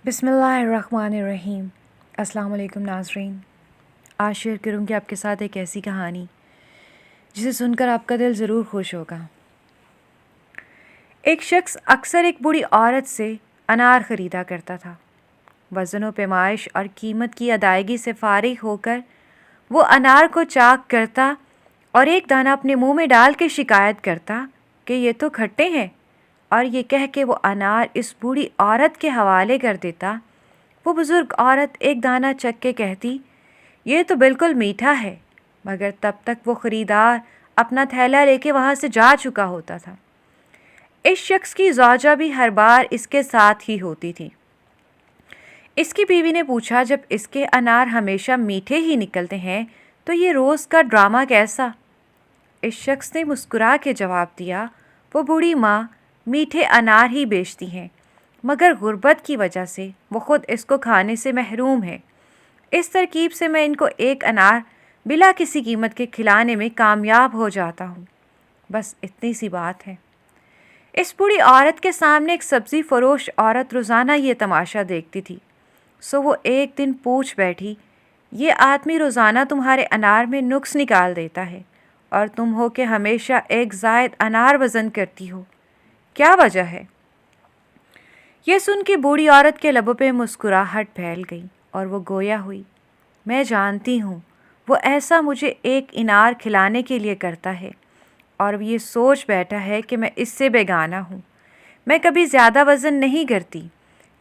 बिस्मिल्लाहिर्रहमानिर्रहीम। अस्सलाम वालेकुम नाज़रीन। आज शेयर करूँगी आपके साथ एक ऐसी कहानी जिसे सुनकर आपका दिल ज़रूर खुश होगा। एक शख्स अक्सर एक बूढ़ी औरत से अनार ख़रीदा करता था। वज़न व पैमाइश और कीमत की अदायगी से फ़ारिग होकर वो अनार को चाक करता और एक दाना अपने मुंह में डाल के शिकायत करता कि ये तो खट्टे हैं, और ये कह के वो अनार इस बूढ़ी औरत के हवाले कर देता। वो बुज़ुर्ग औरत एक दाना चख के कहती, ये तो बिल्कुल मीठा है, मगर तब तक वो ख़रीदार अपना थैला लेके वहाँ से जा चुका होता था। इस शख्स की ज़ौजा भी हर बार इसके साथ ही होती थी। इसकी बीवी ने पूछा, जब इसके अनार हमेशा मीठे ही निकलते हैं तो ये रोज़ का ड्रामा कैसा? इस शख्स ने मुस्कुरा के जवाब दिया, वो बूढ़ी माँ मीठे अनार ही बेचती हैं, मगर गुर्बत की वजह से वो ख़ुद इसको खाने से महरूम है। इस तरकीब से मैं इनको एक अनार बिला किसी कीमत के खिलाने में कामयाब हो जाता हूँ। बस इतनी सी बात है। इस बूढ़ी औरत के सामने एक सब्ज़ी फ़रोश औरत रोज़ाना ये तमाशा देखती थी। सो वो एक दिन पूछ बैठी, ये आदमी रोज़ाना तुम्हारे अनार में नुक्स निकाल देता है और तुम हो के हमेशा एक ज़ायद अनार वज़न करती हो, क्या वजह है? ये सुन के बूढ़ी औरत के लबों पे मुस्कुराहट फैल गई और वो गोया हुई, मैं जानती हूँ वो ऐसा मुझे एक अनार खिलाने के लिए करता है और ये सोच बैठा है कि मैं इससे बेगाना हूँ। मैं कभी ज़्यादा वज़न नहीं करती।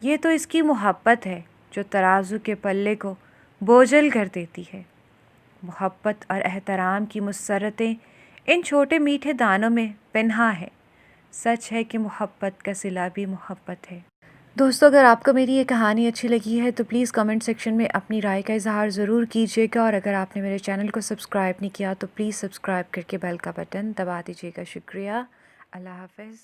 ये तो इसकी मोहब्बत है जो तराजू के पल्ले को बोझल कर देती है। मोहब्बत और एहतराम की मुसरतें इन छोटे मीठे दानों में पन्हा है। सच है कि मोहब्बत का सिला भी मोहब्बत है। दोस्तों, अगर आपको मेरी ये कहानी अच्छी लगी है तो प्लीज़ कमेंट सेक्शन में अपनी राय का इज़हार ज़रूर कीजिएगा, और अगर आपने मेरे चैनल को सब्सक्राइब नहीं किया तो प्लीज़ सब्सक्राइब करके बेल का बटन दबा दीजिएगा। शुक्रिया। अल्लाह हाफ़िज़।